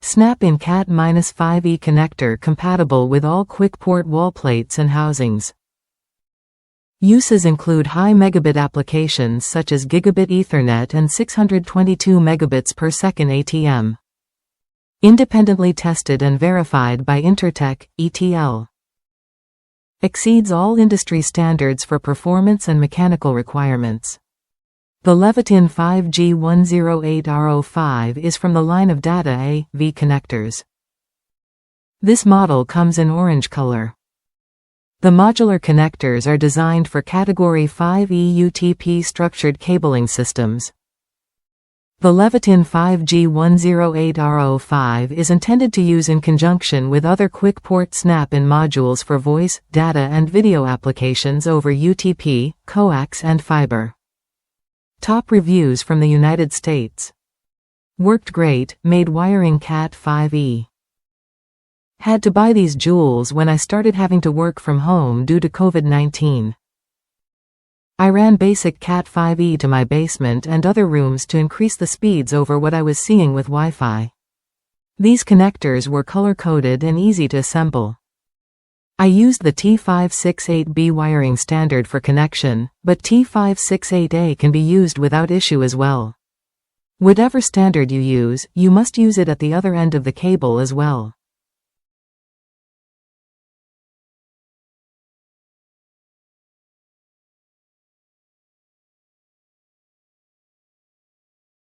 Snap-in Cat-5e connector compatible with all QuickPort wall plates and housings. Uses include high megabit applications such as Gigabit Ethernet and 622 megabits per second ATM. Independently tested and verified by Intertek, ETL. Exceeds all industry standards for performance and mechanical requirements. The Leviton 5G108 RO5 is from the line of Data AV connectors. This model comes in orange color. The modular connectors are designed for Category 5E UTP structured cabling systems. The Leviton 5G108 RO5 is intended to use in conjunction with other QuickPort snap-in modules for voice, data and video applications over UTP, coax and fiber. Top reviews from the United States. Worked great, made wiring Cat 5e. Had to buy these jewels when I started having to work from home due to COVID-19. I ran basic Cat 5e to my basement and other rooms to increase the speeds over what I was seeing with Wi-Fi. These connectors were color-coded and easy to assemble. I used the T568B wiring standard for connection, but T568A can be used without issue as well. Whatever standard you use, you must use it at the other end of the cable as well.